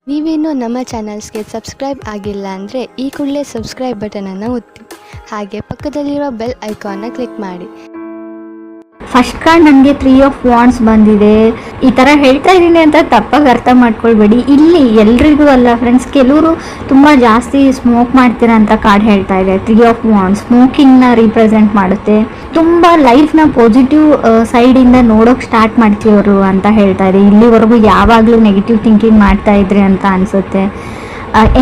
ನೀವೇನು ನಮ್ಮ ಚಾನಲ್ಸ್ಗೆ ಸಬ್ಸ್ಕ್ರೈಬ್ ಆಗಿಲ್ಲ ಅಂದರೆ ಈ ಕೂಡಲೇ ಸಬ್ಸ್ಕ್ರೈಬ್ ಬಟನನ್ನು ಒತ್ತಿ, ಹಾಗೆ ಪಕ್ಕದಲ್ಲಿರುವ ಬೆಲ್ ಐಕಾನ್ನ ಕ್ಲಿಕ್ ಮಾಡಿ. ಫಸ್ಟ್ ಕಾರ್ಡ್ ನನಗೆ 3 of Wands ಬಂದಿದೆ. ಈ ಥರ ಹೇಳ್ತಾ ಇದ್ದೀನಿ ಅಂತ ತಪ್ಪಾಗಿ ಅರ್ಥ ಮಾಡ್ಕೊಳ್ಬೇಡಿ. ಇಲ್ಲಿ ಎಲ್ರಿಗೂ ಅಲ್ಲ ಫ್ರೆಂಡ್ಸ್, ಕೆಲವರು ತುಂಬ ಜಾಸ್ತಿ ಸ್ಮೋಕ್ ಮಾಡ್ತೀರಾ ಅಂತ ಕಾರ್ಡ್ ಹೇಳ್ತಾ ಇದೆ. 3 of Wands ಸ್ಮೋಕಿಂಗ್ನ ರೀಪ್ರೆಸೆಂಟ್ ಮಾಡುತ್ತೆ. ತುಂಬ ಲೈಫ್ನ ಪಾಸಿಟಿವ್ ಸೈಡಿಂದ ನೋಡೋಕೆ ಸ್ಟಾರ್ಟ್ ಮಾಡ್ತೀವರು ಅಂತ ಹೇಳ್ತಾ ಇದೆ. ಇಲ್ಲಿವರೆಗೂ ಯಾವಾಗಲೂ ನೆಗೆಟಿವ್ ಥಿಂಕಿಂಗ್ ಮಾಡ್ತಾ ಇದ್ರಿ ಅಂತ ಅನಿಸುತ್ತೆ.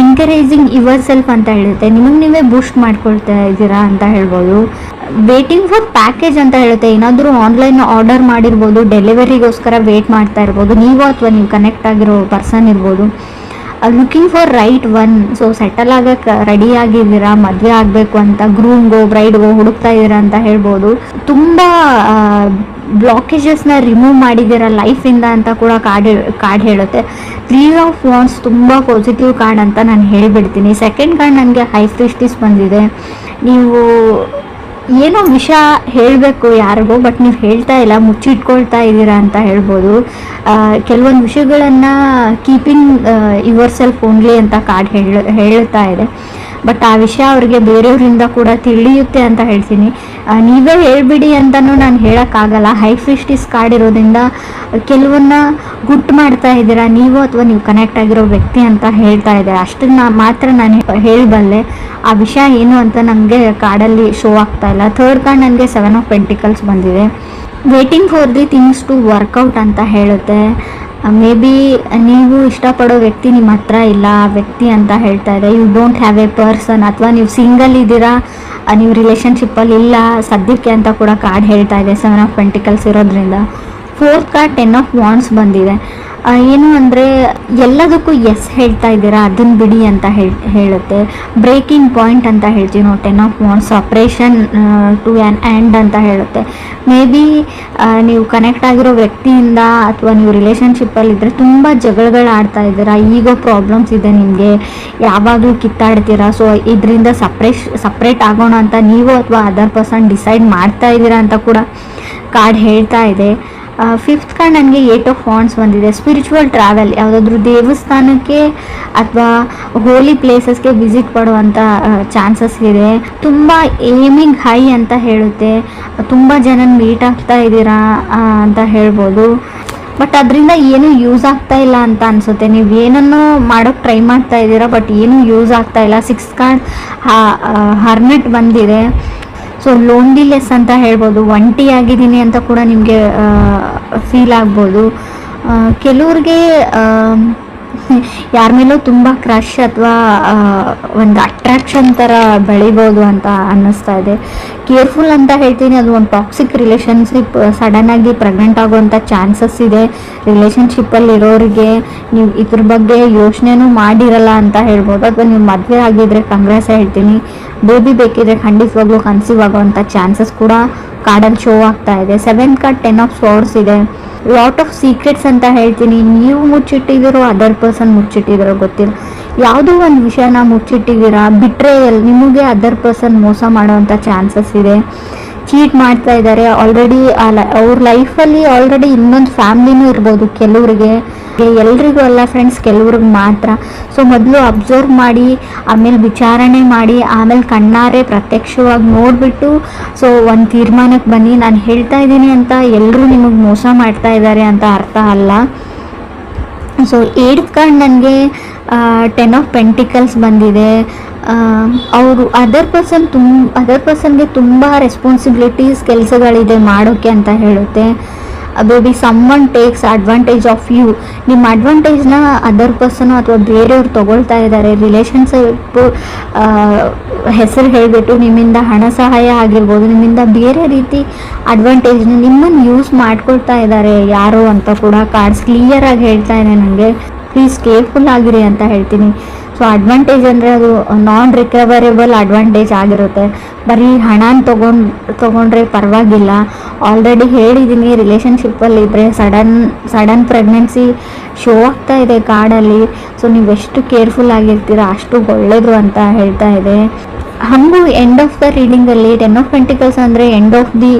ಎನ್ಕರೇಜಿಂಗ್ ಯುವರ್ ಸೆಲ್ಫ್ ಅಂತ ಹೇಳುತ್ತೆ. ನಿಮಗೆ ನೀವೇ ಬೂಸ್ಟ್ ಮಾಡ್ಕೊಳ್ತಾ ಇದ್ದೀರಾ ಅಂತ ಹೇಳ್ಬೋದು. ವೇಟಿಂಗ್ ಫಾರ್ ಪ್ಯಾಕೇಜ್ ಅಂತ ಹೇಳುತ್ತೆ. ಏನಾದರೂ ಆನ್ಲೈನ್ ಆರ್ಡರ್ ಮಾಡಿರ್ಬೋದು, ಡೆಲಿವರಿಗೋಸ್ಕರ ವೇಟ್ ಮಾಡ್ತಾ ಇರ್ಬೋದು ನೀವು, ಅಥವಾ ನೀವು ಕನೆಕ್ಟ್ ಆಗಿರೋ ಪರ್ಸನ್ ಇರ್ಬೋದು. Looking for right one. So settle ಆಗಕ್ಕೆ ರೆಡಿ ಆಗಿದ್ದೀರಾ, ಮದುವೆ ಆಗಬೇಕು ಅಂತ ಗ್ರೂಮ್ಗೋ ಬ್ರೈಡ್ಗೋ ಹುಡುಕ್ತಾ ಇದ್ದೀರಾ ಅಂತ ಹೇಳ್ಬೋದು. ತುಂಬ ಬ್ಲಾಕೇಜಸ್ನ ರಿಮೂವ್ ಮಾಡಿದ್ದೀರಾ ಲೈಫಿಂದ ಅಂತ ಕೂಡ ಕಾರ್ಡ್ ಹೇಳುತ್ತೆ. 3 of Wands ತುಂಬ ಪಾಸಿಟಿವ್ ಕಾರ್ಡ್ ಅಂತ ನಾನು ಹೇಳಿಬಿಡ್ತೀನಿ. ಸೆಕೆಂಡ್ ಕಾರ್ಡ್ ನನಗೆ ಹೈ ಪ್ರೀಸ್ಟೆಸ್ ಬಂದಿದೆ. ನೀವು ಏನೋ ವಿಷಯ ಹೇಳಬೇಕು ಯಾರಿಗೋ, ಬಟ್ ನೀವು ಹೇಳ್ತಾ ಇಲ್ಲ, ಮುಚ್ಚಿಟ್ಕೊಳ್ತಾ ಇದ್ದೀರಾ ಅಂತ ಹೇಳ್ಬೋದು. ಕೆಲವೊಂದು ವಿಷಯಗಳನ್ನು ಕೀಪಿಂಗ್ ಯುವರ್ ಸೆಲ್ಫ್ ಓನ್ಲಿ ಅಂತ ಕಾರ್ಡ್ ಹೇಳ್ತಾ ಇದೆ. ಬಟ್ ಆ ವಿಷಯ ಅವ್ರಿಗೆ ಬೇರೆಯವರಿಂದ ಕೂಡ ತಿಳಿಯುತ್ತೆ ಅಂತ ಹೇಳ್ತೀನಿ. ನೀವೇ ಹೇಳ್ಬಿಡಿ ಅಂತಲೂ ನಾನು ಹೇಳೋಕ್ಕಾಗಲ್ಲ. ಹೈ ಪ್ರೀಸ್ಟೆಸ್ ಕಾರ್ಡ್ ಇರೋದ್ರಿಂದ ಕೆಲವನ್ನ ಗುಟ್ಟು ಮಾಡ್ತಾ ಇದ್ದೀರಾ ನೀವು, ಅಥವಾ ನೀವು ಕನೆಕ್ಟ್ ಆಗಿರೋ ವ್ಯಕ್ತಿ ಅಂತ ಹೇಳ್ತಾ ಇದ್ದಾರೆ. ಅಷ್ಟನ್ನು ಮಾತ್ರ ನಾನು ಹೇಳಬಲ್ಲೆ. ಆ ವಿಷಯ ಏನು ಅಂತ ನನಗೆ ಕಾರ್ಡಲ್ಲಿ ಶೋ ಆಗ್ತಾ ಇಲ್ಲ. ಥರ್ಡ್ ಕಾರ್ಡ್ ನನಗೆ 7 of Pentacles ಬಂದಿದೆ. Waiting for the things to work out ಅಂತ ಹೇಳುತ್ತೆ. ಮೇ ಬಿ ನೀವು ಇಷ್ಟಪಡೋ ವ್ಯಕ್ತಿ ನಿಮ್ಮ ಹತ್ರ ಇಲ್ಲ, ಆ ವ್ಯಕ್ತಿ ಅಂತ ಹೇಳ್ತಾ ಇದೆ. You don't have a person, ಅಥವಾ ನೀವು ಸಿಂಗಲ್ ಇದ್ದೀರಾ, ನೀವು ರಿಲೇಷನ್ಶಿಪ್ಪಲ್ಲಿ ಇಲ್ಲ ಸದ್ಯಕ್ಕೆ ಅಂತ ಕೂಡ ಕಾರ್ಡ್ ಹೇಳ್ತಾ ಇದೆ 7 of Pentacles ಇರೋದ್ರಿಂದ. ಫೋರ್ತ್ ಕಾರ್ಡ್ 10 of Wands ಬಂದಿದೆ. ಏನು ಅಂದರೆ ಎಲ್ಲದಕ್ಕೂ ಎಸ್ ಹೇಳ್ತಾ ಇದ್ದೀರಾ, ಅದನ್ನು ಬಿಡಿ ಅಂತ ಹೇಳುತ್ತೆ. ಬ್ರೇಕಿಂಗ್ ಪಾಯಿಂಟ್ ಅಂತ ಹೇಳ್ತೀವಿ ನಾವು 10 of Wands. Separation to an end ಅಂತ ಹೇಳುತ್ತೆ. ಮೇ ಬಿ ನೀವು ಕನೆಕ್ಟ್ ಆಗಿರೋ ವ್ಯಕ್ತಿಯಿಂದ ಅಥವಾ ನೀವು ರಿಲೇಷನ್ಶಿಪ್ಪಲ್ಲಿದ್ದರೆ ತುಂಬ ಜಗಳಗಳು ಆಡ್ತಾ ಇದ್ದೀರಾ, ಈಗೋ ಪ್ರಾಬ್ಲಮ್ಸ್ ಇದೆ ನಿಮಗೆ, ಯಾವಾಗಲೂ ಕಿತ್ತಾಡ್ತೀರಾ. ಸೊ ಇದರಿಂದ ಸಪ್ರೇಟ್ ಆಗೋಣ ಅಂತ ನೀವು ಅಥವಾ ಅದರ್ ಪರ್ಸನ್ ಡಿಸೈಡ್ ಮಾಡ್ತಾ ಇದ್ದೀರಾ ಅಂತ ಕೂಡ ಕಾರ್ಡ್ ಹೇಳ್ತಾ ಇದೆ. ಫಿಫ್ತ್ ಕಾರ್ಡ್ ನನಗೆ 8 of Wands ಬಂದಿದೆ. ಸ್ಪಿರಿಚುವಲ್ ಟ್ರಾವೆಲ್, ಯಾವುದಾದ್ರೂ ದೇವಸ್ಥಾನಕ್ಕೆ ಅಥವಾ ಹೋಲಿ ಪ್ಲೇಸಸ್ಗೆ ವಿಸಿಟ್ ಮಾಡುವಂಥ ಚಾನ್ಸಸ್ ಇದೆ. ತುಂಬ ಏಮಿಂಗ್ ಹೈ ಅಂತ ಹೇಳುತ್ತೆ. ತುಂಬ ಜನ ಮೀಟ್ ಆಗ್ತಾ ಇದ್ದೀರಾ ಅಂತ ಹೇಳ್ಬೋದು. ಬಟ್ ಅದರಿಂದ ಏನೂ ಯೂಸ್ ಆಗ್ತಾ ಇಲ್ಲ ಅಂತ ಅನಿಸುತ್ತೆ. ನೀವು ಏನನ್ನೋ ಮಾಡೋಕ್ಕೆ ಟ್ರೈ ಮಾಡ್ತಾ ಇದ್ದೀರಾ, ಬಟ್ ಏನೂ ಯೂಸ್ ಆಗ್ತಾ ಇಲ್ಲ. 6th ಕಾರ್ಡ್ ಹರ್ಮಿಟ್ ಬಂದಿದೆ. ಸೊ ಲೋನ್ಲಿನೆಸ್ ಅಂತ ಹೇಳ್ಬೋದು. ಒಂಟಿ ಆಗಿದ್ದೀನಿ ಅಂತ ಕೂಡ ನಿಮಗೆ ಫೀಲ್ ಆಗ್ಬೋದು. ಕೆಲವ್ರಿಗೆ ಯಾರ ಮೇಲೂ ತುಂಬ ಕ್ರಶ್ ಅಥವಾ ಒಂದು ಅಟ್ರಾಕ್ಷನ್ ಥರ ಬೆಳಿಬೋದು ಅಂತ ಅನ್ನಿಸ್ತಾ ಇದೆ. ಕೇರ್ಫುಲ್ ಅಂತ ಹೇಳ್ತೀನಿ. ಅದು ಒಂದು ಟಾಕ್ಸಿಕ್ ರಿಲೇಷನ್ಶಿಪ್, ಸಡನ್ನಾಗಿ ಪ್ರೆಗ್ನೆಂಟ್ ಆಗುವಂಥ ಚಾನ್ಸಸ್ ಇದೆ. ರಿಲೇಷನ್ಶಿಪ್ಪಲ್ಲಿರೋರಿಗೆ ನೀವು ಇದ್ರ ಬಗ್ಗೆ ಯೋಚನೆನೂ ಮಾಡಿರಲ್ಲ ಅಂತ ಹೇಳ್ಬೋದು. ಅಥವಾ ನೀವು ಮದುವೆ ಆಗಿದ್ರೆ ಕಂಗ್ರೆಸ್ ಹೇಳ್ತೀನಿ. ಬೇಬಿ ಬೇಕಿದ್ರೆ ಖಂಡಿತವಾಗ್ಲೂ ಕನ್ಸೀವ್ ಆಗುವಂಥ ಚಾನ್ಸಸ್ ಕೂಡ ಕಾರ್ಡಲ್ಲಿ ಶೋ ಆಗ್ತಾ ಇದೆ. 7th ಕಾರ್ಡ್ 10 of Swords ಇದೆ. ಲಾಟ್ ಆಫ್ ಸೀಕ್ರೆಟ್ಸ್ ಅಂತ ಹೇಳ್ತೀನಿ. ನೀವು ಮುಚ್ಚಿಟ್ಟಿದ್ದೀರೋ, ಅದರ್ ಪರ್ಸನ್ ಮುಚ್ಚಿಟ್ಟಿದ್ದೀರೋ ಗೊತ್ತಿಲ್ಲ. ಯಾವುದೋ ಒಂದು ವಿಷಯನ ಮುಚ್ಚಿಟ್ಟಿದ್ದೀರಾ. ಬಿಟ್ರೇಯಲ್, ನಿಮಗೆ ಅದರ್ ಪರ್ಸನ್ ಮೋಸ ಮಾಡೋವಂಥ ಚಾನ್ಸಸ್ ಇದೆ. ಚೀಟ್ ಮಾಡ್ತಾ ಇದ್ದಾರೆ ಆಲ್ರೆಡಿ. ಅವ್ರ ಲೈಫಲ್ಲಿ ಆಲ್ರೆಡಿ ಇನ್ನೊಂದು ಫ್ಯಾಮ್ಲಿನೂ ಇರ್ಬೋದು ಕೆಲವ್ರಿಗೆ. ಎಲ್ರಿಗೂ ಅಲ್ಲ ಫ್ರೆಂಡ್ಸ್, ಕೆಲವ್ರಿಗೆ ಮಾತ್ರ. ಸೊ ಮೊದಲು ಅಬ್ಸರ್ವ್ ಮಾಡಿ, ಆಮೇಲೆ ವಿಚಾರಣೆ ಮಾಡಿ, ಆಮೇಲೆ ಕಣ್ಣಾರೆ ಪ್ರತ್ಯಕ್ಷವಾಗಿ ನೋಡಿಬಿಟ್ಟು ಸೊ ಒಂದು ತೀರ್ಮಾನಕ್ಕೆ ಬನ್ನಿ. ನಾನು ಹೇಳ್ತಾ ಇದ್ದೀನಿ ಅಂತ ಎಲ್ಲರೂ ನಿಮಗೆ ಮೋಸ ಮಾಡ್ತಾ ಇದ್ದಾರೆ ಅಂತ ಅರ್ಥ ಅಲ್ಲ. ಸೊ 8th ಕಾರ್ಡ್ ನನಗೆ 10 of Pentacles ಬಂದಿದೆ. ಅವರು ಅದರ್ ಪರ್ಸನ್ಗೆ ತುಂಬ ರೆಸ್ಪಾನ್ಸಿಬಿಲಿಟೀಸ್, ಕೆಲಸಗಳಿದೆ ಮಾಡೋಕ್ಕೆ ಅಂತ ಹೇಳುತ್ತೆ. Baby someone takes advantage of you. ನಿಮ್ಮ ಅಡ್ವಾಂಟೇಜ್ನ ಅದರ್ ಪರ್ಸನು ಅಥವಾ ಬೇರೆಯವ್ರು ತೊಗೊಳ್ತಾ ಇದ್ದಾರೆ. ರಿಲೇಷನ್ಶಿಪ್ ಹೆಸರು ಹೇಳಿಬಿಟ್ಟು ನಿಮ್ಮಿಂದ ಹಣ ಸಹಾಯ ಆಗಿರ್ಬೋದು, ನಿಮ್ಮಿಂದ ಬೇರೆ ರೀತಿ ಅಡ್ವಾಂಟೇಜ್ನ ನಿಮ್ಮನ್ನು ಯೂಸ್ ಮಾಡ್ಕೊಳ್ತಾ ಇದ್ದಾರೆ ಯಾರು ಅಂತ ಕೂಡ ಕಾರ್ಡ್ಸ್ ಕ್ಲಿಯರಾಗಿ ಹೇಳ್ತಾ ಇದೆ ನನಗೆ. ಪ್ಲೀಸ್ ಕೇರ್ಫುಲ್ ಆಗಿರಿ ಅಂತ ಹೇಳ್ತೀನಿ. ಸೊ ಅಡ್ವಾಂಟೇಜ್ ಅಂದರೆ ಅದು ನಾನ್ ರಿಕವರೇಬಲ್ ಅಡ್ವಾಂಟೇಜ್ ಆಗಿರುತ್ತೆ. ಬರೀ ಹಣನ ತೊಗೊಂಡ್ರೆ ಪರವಾಗಿಲ್ಲ. ಆಲ್ರೆಡಿ ಹೇಳಿದ್ದೀನಿ, ರಿಲೇಷನ್ಶಿಪ್ಪಲ್ಲಿ ಇದ್ದರೆ ಸಡನ್ ಪ್ರೆಗ್ನೆನ್ಸಿ ಶೋ ಆಗ್ತಾ ಇದೆ ಕಾರ್ಡಲ್ಲಿ. ಸೊ ನೀವೆಷ್ಟು ಕೇರ್ಫುಲ್ ಆಗಿರ್ತೀರ ಅಷ್ಟು ಒಳ್ಳೆಯದು ಅಂತ ಹೇಳ್ತಾ ಇದೆ. ಹಾಗೂ ಎಂಡ್ ಆಫ್ ದ ರೀಡಿಂಗಲ್ಲಿ 10 ಆಫ್ ಪೆಂಟಿಕಲ್ಸ್ ಅಂದರೆ ಎಂಡ್ ಆಫ್ ದಿ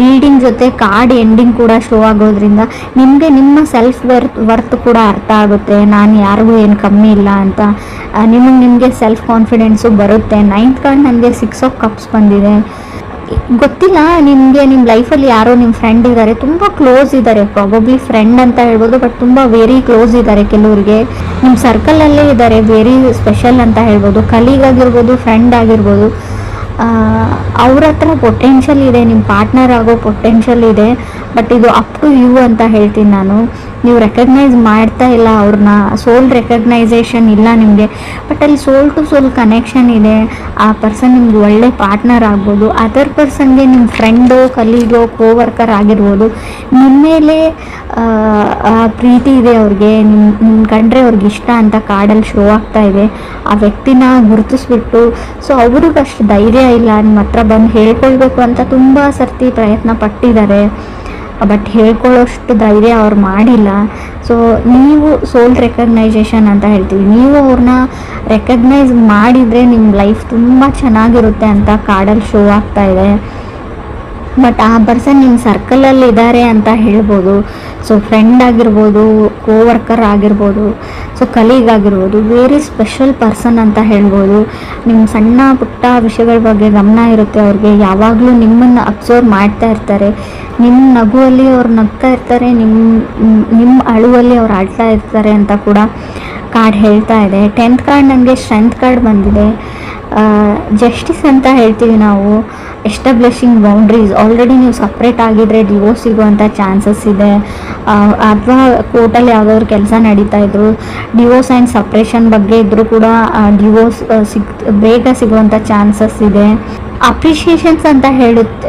ರೀಡಿಂಗ್ ಜೊತೆ ಕಾರ್ಡ್ ಎಂಡಿಂಗ್ ಕೂಡ ಶೋ ಆಗೋದ್ರಿಂದ ನಿಮಗೆ ನಿಮ್ಮ ಸೆಲ್ಫ್ ವರ್ತ್ ಕೂಡ ಅರ್ಥ ಆಗುತ್ತೆ. ನಾನು ಯಾರಿಗೂ ಏನು ಕಮ್ಮಿ ಇಲ್ಲ ಅಂತ ನಿಮಗೆ ಸೆಲ್ಫ್ ಕಾನ್ಫಿಡೆನ್ಸು ಬರುತ್ತೆ. 9th ಕಾರ್ಡ್ ನನಗೆ 6 ಆಫ್ ಕಪ್ಸ್ ಬಂದಿದೆ. ಗೊತ್ತಿಲ್ಲ ನಿಮಗೆ ನಿಮ್ಮ ಲೈಫಲ್ಲಿ ಯಾರೋ ನಿಮ್ಮ ಫ್ರೆಂಡ್ ಇದ್ದಾರೆ, ತುಂಬ ಕ್ಲೋಸ್ ಇದ್ದಾರೆ, ಪ್ರಾಬಬ್ಲಿ ಫ್ರೆಂಡ್ ಅಂತ ಹೇಳ್ಬೋದು, ಬಟ್ ತುಂಬ ವೆರಿ ಕ್ಲೋಸ್ ಇದ್ದಾರೆ. ಕೆಲವರಿಗೆ ನಿಮ್ಮ ಸರ್ಕಲಲ್ಲೇ ಇದ್ದಾರೆ, ವೆರಿ ಸ್ಪೆಷಲ್ ಅಂತ ಹೇಳ್ಬೋದು. ಕಲೀಗ್ ಆಗಿರ್ಬೋದು, ಫ್ರೆಂಡ್ ಆಗಿರ್ಬೋದು. ಅವ್ರ ಹತ್ರ ಪೊಟೆನ್ಷಿಯಲ್ ಇದೆ, ನಿಮ್ಮ ಪಾರ್ಟ್ನರ್ ಆಗೋ ಪೊಟೆನ್ಷಿಯಲ್ ಇದೆ. ಬಟ್ ಇದು ಅಪ್ ಟು ಯು ಅಂತ ಹೇಳ್ತೀನಿ ನಾನು. ನೀವು ರೆಕಗ್ನೈಸ್ ಮಾಡ್ತಾ ಇಲ್ಲ ಅವ್ರನ್ನ, ಸೋಲ್ ರೆಕಗ್ನೈಸೇಷನ್ ಇಲ್ಲ ನಿಮಗೆ. ಬಟ್ ಅಲ್ಲಿ ಸೋಲ್ ಟು ಸೋಲ್ ಕನೆಕ್ಷನ್ ಇದೆ. ಆ ಪರ್ಸನ್ ನಿಮ್ಗೆ ಒಳ್ಳೆ ಪಾರ್ಟ್ನರ್ ಆಗ್ಬೋದು. ಅದರ್ ಪರ್ಸನ್ಗೆ ನಿಮ್ಮ ಫ್ರೆಂಡು, ಕಲೀಗೋ, ಕೋವರ್ಕರ್ ಆಗಿರ್ಬೋದು. ನಿಮ್ಮ ಮೇಲೆ ಪ್ರೀತಿ ಇದೆ ಅವ್ರಿಗೆ, ನಿಮ್ಮ ಕಂಡ್ರೆ ಅವ್ರಿಗೆ ಇಷ್ಟ ಅಂತ ಕಾರ್ಡಲ್ಲಿ ಶೋ ಆಗ್ತಾ ಇದೆ. ಆ ವ್ಯಕ್ತಿನ ಗುರುತಿಸ್ಬಿಟ್ಟು ಸೊ ಅವ್ರಿಗಷ್ಟು ಧೈರ್ಯ ಇಲ್ಲ ನಿಮ್ಮ ಹತ್ರ ಬಂದು ಹೇಳ್ಕೊಳ್ಬೇಕು ಅಂತ ತುಂಬ ಸರ್ತಿ ಪ್ರಯತ್ನ ಪಟ್ಟಿದ್ದಾರೆ. ಬಟ್ ಹೇಳ್ಕೊಳ್ಳೋಷ್ಟು ಧೈರ್ಯ ಅವ್ರು ಮಾಡಿಲ್ಲ. ಸೊ ನೀವು ಸೋಲ್ ರೆಕಗ್ನೈಸೇಷನ್ ಅಂತ ಹೇಳ್ತೀವಿ, ನೀವು ಅವ್ರನ್ನ ರೆಕಗ್ನೈಸ್ ಮಾಡಿದರೆ ನಿಮ್ಮ ಲೈಫ್ ತುಂಬ ಚೆನ್ನಾಗಿರುತ್ತೆ ಅಂತ ಕಾರ್ಡಲ್ಲಿ ಶೋ ಆಗ್ತಾ ಇದೆ. ಬಟ್ ಆ ಪರ್ಸನ್ ನಿಮ್ಮ ಸರ್ಕಲಲ್ಲಿ ಇದ್ದಾರೆ ಅಂತ ಹೇಳ್ಬೋದು. ಸೊ ಫ್ರೆಂಡ್ ಆಗಿರ್ಬೋದು, ಕೋವರ್ಕರ್ ಆಗಿರ್ಬೋದು, ಸೊ ಕಲೀಗ್ ಆಗಿರ್ಬೋದು, ವೆರಿ ಸ್ಪೆಷಲ್ ಪರ್ಸನ್ ಅಂತ ಹೇಳ್ಬೋದು. ನಿಮ್ಮ ಸಣ್ಣ ಪುಟ್ಟ ವಿಷಯಗಳ ಬಗ್ಗೆ ಗಮನ ಇರುತ್ತೆ ಅವ್ರಿಗೆ. ಯಾವಾಗಲೂ ನಿಮ್ಮನ್ನು ಅಬ್ಸರ್ವ್ ಮಾಡ್ತಾ ಇರ್ತಾರೆ. ನಿಮ್ಮ ನಗುವಲ್ಲಿ ಅವ್ರು ನಗ್ತಾ ಇರ್ತಾರೆ, ನಿಮ್ಮ ಅಳುವಲ್ಲಿ ಅವ್ರು ಆಡ್ತಾ ಇರ್ತಾರೆ ಅಂತ ಕೂಡ ಕಾರ್ಡ್ ಹೇಳ್ತಾ ಇದೆ. 10th ಕಾರ್ಡ್ ನನಗೆ ಸ್ಟ್ರೆಂತ್ ಕಾರ್ಡ್ ಬಂದಿದೆ. ಜಸ್ಟಿಸ್ ಅಂತ ಹೇಳ್ತೀವಿ ನಾವು. Establishing boundaries. ಆಲ್ರೆಡಿ ನೀವು ಸಪ್ರೇಟ್ ಆಗಿದ್ರೆ ಡಿವೋರ್ಸ್ ಸಿಗುವಂಥ ಚಾನ್ಸಸ್ ಇದೆ. ಅಥವಾ ಕೋರ್ಟಲ್ಲಿ ಯಾವುದಾದ್ರು ಕೆಲಸ ನಡೀತಾ ಇದ್ರು, ಡಿವೋರ್ಸ್ ಆ್ಯಂಡ್ ಸಪ್ರೇಷನ್ ಬಗ್ಗೆ ಇದ್ದರೂ ಕೂಡ ಡಿವೋರ್ಸ್ ಬೇಗ ಸಿಗುವಂಥ ಚಾನ್ಸಸ್ ಇದೆ. ಅಪ್ರಿಷಿಯೇಷನ್ಸ್ ಅಂತ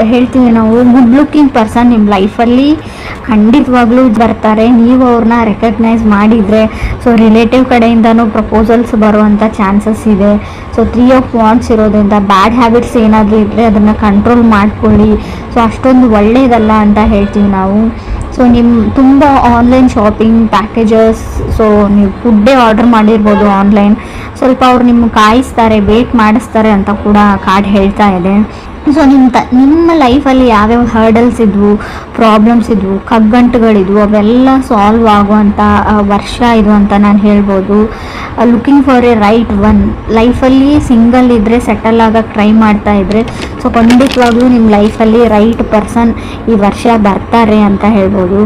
ಹೇಳ್ತೀವಿ ನಾವು. ಗುಡ್ ಲುಕ್ಕಿಂಗ್ ಪರ್ಸನ್ ನಿಮ್ಮ ಲೈಫಲ್ಲಿ ಖಂಡಿತವಾಗ್ಲೂ ಬರ್ತಾರೆ, ನೀವು ಅವ್ರನ್ನ ರೆಕಗ್ನೈಸ್ ಮಾಡಿದರೆ. ಸೊ ರಿಲೇಟಿವ್ ಕಡೆಯಿಂದನೂ ಪ್ರಪೋಸಲ್ಸ್ ಬರುವಂಥ ಚಾನ್ಸಸ್ ಇದೆ. ಸೊ 3 ಆಫ್ ವಾಂಡ್ಸ್ ಇರೋದ್ರಿಂದ ಬ್ಯಾಡ್ ಹ್ಯಾಬಿಟ್ಸ್ ಏನಾದರೂ ಇದ್ದರೆ ಅದನ್ನು ಕಂಟ್ರೋಲ್ ಮಾಡ್ಕೊಳ್ಳಿ. ಸೊ ಅಷ್ಟೊಂದು ಒಳ್ಳೆಯದಲ್ಲ ಅಂತ ಹೇಳ್ತೀವಿ ನಾವು. ಸೊ ನಿಮ್ಮ ತುಂಬ ಆನ್ಲೈನ್ ಶಾಪಿಂಗ್ ಪ್ಯಾಕೇಜಸ್, ಸೊ ನೀವು ಫುಡ್ಡೇ ಆರ್ಡರ್ ಮಾಡಿರ್ಬೋದು ಆನ್ಲೈನ್, ಸ್ವಲ್ಪ ಅವ್ರು ನಿಮ್ಗೆ ಕಾಯಿಸ್ತಾರೆ, ವೇಟ್ ಮಾಡಿಸ್ತಾರೆ ಅಂತ ಕೂಡ ಕಾರ್ಡ್ ಹೇಳ್ತಾ ಇದೆ. ಸೊ ನಿಮ್ಮ ಲೈಫಲ್ಲಿ ಯಾವ್ಯಾವ ಹರ್ಡಲ್ಸ್ ಇದ್ವು, ಪ್ರಾಬ್ಲಮ್ಸ್ ಇದ್ವು, ಕಗ್ಗಂಟುಗಳಿದ್ವು, ಅವೆಲ್ಲ ಸಾಲ್ವ್ ಆಗುವಂಥ ವರ್ಷ ಇದು ಅಂತ ನಾನು ಹೇಳ್ಬೋದು. Looking for A right one. ಲೈಫಲ್ಲಿ ಸಿಂಗಲ್ ಇದ್ದರೆ, ಸೆಟಲ್ ಆಗೋಕ್ಕೆ ಟ್ರೈ ಮಾಡ್ತಾ ಇದ್ದರೆ, ಸೊ ಖಂಡಿತವಾಗ್ಲೂ ನಿಮ್ಮ ಲೈಫಲ್ಲಿ ರೈಟ್ ಪರ್ಸನ್ ಈ ವರ್ಷ ಬರ್ತಾರೆ ಅಂತ ಹೇಳ್ಬೋದು.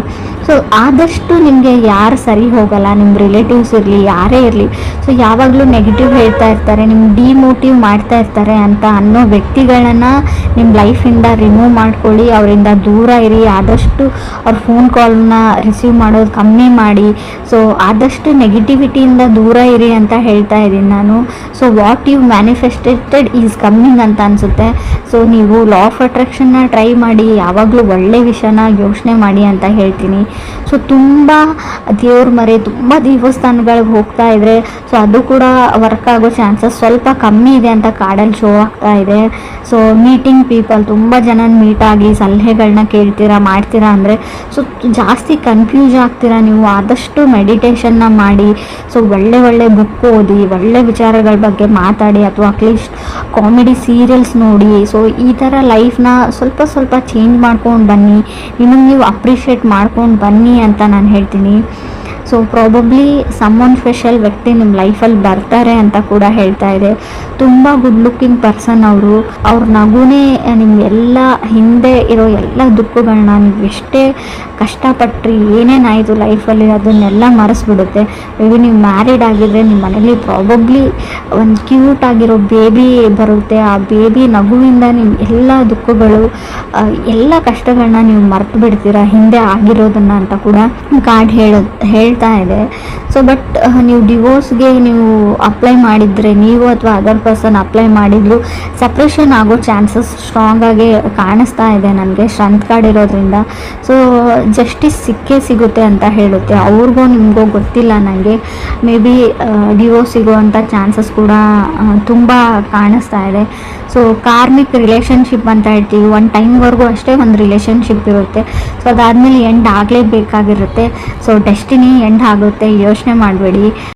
ಸೊ ಆದಷ್ಟು ನಿಮಗೆ ಯಾರು ಸರಿ ಹೋಗಲ್ಲ, ನಿಮ್ಮ ರಿಲೇಟಿವ್ಸ್ ಇರಲಿ, ಯಾರೇ ಇರಲಿ, ಸೊ ಯಾವಾಗಲೂ ನೆಗೆಟಿವ್ ಹೇಳ್ತಾ ಇರ್ತಾರೆ, ನಿಮ್ಗೆ ಡಿಮೋಟಿವ್ ಮಾಡ್ತಾ ಇರ್ತಾರೆ ಅಂತ ಅನ್ನೋ ವ್ಯಕ್ತಿಗಳನ್ನು ನಿಮ್ಮ ಲೈಫಿಂದ ರಿಮೂವ್ ಮಾಡ್ಕೊಳ್ಳಿ. ಅವರಿಂದ ದೂರ ಇರಿ. ಆದಷ್ಟು ಅವ್ರ ಫೋನ್ ಕಾಲ್ನ ರಿಸೀವ್ ಮಾಡೋದು ಕಮ್ಮಿ ಮಾಡಿ. ಸೊ ಆದಷ್ಟು ನೆಗೆಟಿವಿಟಿಯಿಂದ ದೂರ ಇರಿ ಅಂತ ಹೇಳ್ತಾ ಇದ್ದೀನಿ ನಾನು. So what you manifested is coming ಅಂತ ಅನಿಸುತ್ತೆ. ಸೊ ನೀವು ಲಾ ಆಫ್ ಅಟ್ರಾಕ್ಷನ್ನ ಟ್ರೈ ಮಾಡಿ, ಯಾವಾಗಲೂ ಒಳ್ಳೆ ವಿಷಯನ ಯೋಚನೆ ಮಾಡಿ ಅಂತ ಹೇಳ್ತೀನಿ. ಸೊ ತುಂಬ ದೇವ್ರ ಮರೆ, ತುಂಬ ದೇವಸ್ಥಾನಗಳಿಗೆ ಹೋಗ್ತಾ ಇದ್ರೆ ಸೊ ಅದು ಕೂಡ ವರ್ಕ್ ಆಗೋ ಚಾನ್ಸಸ್ ಸ್ವಲ್ಪ ಕಮ್ಮಿ ಇದೆ ಅಂತ ಕಾರ್ಡಲ್ಲಿ ಶೋ ಆಗ್ತಾ ಇದೆ. ಸೊ ಮೀಟಿಂಗ್ ಪೀಪಲ್, ತುಂಬ ಜನ ಮೀಟ್ ಆಗಿ ಸಲಹೆಗಳನ್ನ ಕೇಳ್ತೀರಾ, ಮಾಡ್ತೀರಾ ಅಂದರೆ ಸೊ ಜಾಸ್ತಿ ಕನ್ಫ್ಯೂಸ್ ಆಗ್ತೀರಾ ನೀವು. ಆದಷ್ಟು ಮೆಡಿಟೇಷನ್ನ ಮಾಡಿ. ಸೊ ಒಳ್ಳೆ ಬುಕ್ ಓದಿ, ಒಳ್ಳೆ ವಿಚಾರಗಳ ಬಗ್ಗೆ ಮಾತಾಡಿ, ಅಥವಾ ಅಟ್ಲೀಸ್ಟ್ ಕಾಮಿಡಿ ಸೀರಿಯಲ್ಸ್ ನೋಡಿ. ಸೊ ಈ ಥರ ಲೈಫ್ನ ಸ್ವಲ್ಪ ಚೇಂಜ್ ಮಾಡ್ಕೊಂಡು ಬನ್ನಿ, ನಿಮಗೆ ನೀವು ಅಪ್ರಿಷಿಯೇಟ್ ಮಾಡ್ಕೊಂಡು ಬನ್ನಿ ಅಂತ ನಾನು ಹೇಳ್ತೀನಿ. ಸೊ ಪ್ರಾಬಬ್ಲಿ ಸಮ್ಮೊನ್ ಸ್ಪೆಷಲ್ ವ್ಯಕ್ತಿ ನಿಮ್ಮ ಲೈಫಲ್ಲಿ ಬರ್ತಾರೆ ಅಂತ ಕೂಡ ಹೇಳ್ತಾ ಇದೆ. ತುಂಬ ಗುಡ್ ಲುಕ್ಕಿಂಗ್ ಪರ್ಸನ್ ಅವರು. ಅವ್ರ ನಗುನೇ ನಿಮಗೆಲ್ಲ ಹಿಂದೆ ಇರೋ ಎಲ್ಲ ದುಃಖಗಳನ್ನ, ನೀವು ಎಷ್ಟೇ ಕಷ್ಟಪಟ್ಟರೆ ಏನೇನಾಯಿತು ಲೈಫಲ್ಲಿ ಅದನ್ನೆಲ್ಲ ಮರೆಸ್ಬಿಡುತ್ತೆ. ಮೇ ಬಿ ನೀವು ಮ್ಯಾರಿಡ್ ಆಗಿದ್ರೆ ನಿಮ್ಮ ಮನೇಲಿ ಪ್ರಾಬಬ್ಲಿ ಒಂದು ಕ್ಯೂಟ್ ಆಗಿರೋ ಬೇಬಿ ಬರುತ್ತೆ. ಆ ಬೇಬಿ ನಗುವಿಂದ ನಿಮ್ಮ ಎಲ್ಲ ದುಃಖಗಳು, ಎಲ್ಲ ಕಷ್ಟಗಳನ್ನ ನೀವು ಮರೆತು ಬಿಡ್ತೀರಾ ಹಿಂದೆ ಆಗಿರೋದನ್ನು ಅಂತ ಕೂಡ ಕಾರ್ಡ್ ಹೇಳ್ತಾ ಇದೆ. ಸೊ ಬಟ್ ನೀವು ಡಿವೋರ್ಸ್ಗೆ ನೀವು ಅಪ್ಲೈ ಮಾಡಿದರೆ, ನೀವು ಅಥವಾ ಅದರ್ ಪರ್ಸನ್ ಅಪ್ಲೈ ಮಾಡಿದ್ರು, ಸಪ್ರೇಷನ್ ಆಗೋ ಚಾನ್ಸಸ್ ಸ್ಟ್ರಾಂಗ್ ಆಗಿ ಕಾಣಿಸ್ತಾ ಇದೆ ನನಗೆ ಸ್ಟ್ರೆಂತ್ ಕಾರ್ಡ್ ಇರೋದ್ರಿಂದ. ಸೊ ಜಸ್ಟಿಸ್ ಸಿಗುತ್ತೆ ಅಂತ ಹೇಳುತ್ತೆ. ಅವ್ರಿಗೂ ನಿಮಗೂ ಗೊತ್ತಿಲ್ಲ ನನಗೆ. ಮೇ ಬಿ ಡಿವೋರ್ಸ್ ಸಿಗುವಂಥ ಚಾನ್ಸಸ್ ಕೂಡ ತುಂಬ ಕಾಣಿಸ್ತಾ ಇದೆ. ಸೊ ಕಾರ್ಮಿಕ್ ರಿಲೇಷನ್ಶಿಪ್ ಅಂತ ಹೇಳ್ತೀವಿ. ಒಂದು ಟೈಮ್ವರೆಗೂ ಅಷ್ಟೇ ಒಂದು ರಿಲೇಷನ್ಶಿಪ್ ಇರುತ್ತೆ. ಸೊ ಅದಾದಮೇಲೆ ಎಂಡ್ ಆಗಲೇಬೇಕಾಗಿರುತ್ತೆ. ಸೊ ಡೆಸ್ಟಿನಿ ಎಂಡ್ ಆಗುತ್ತೆ, ಯೋಚನೆ ಮಾಡಬೇಡಿ.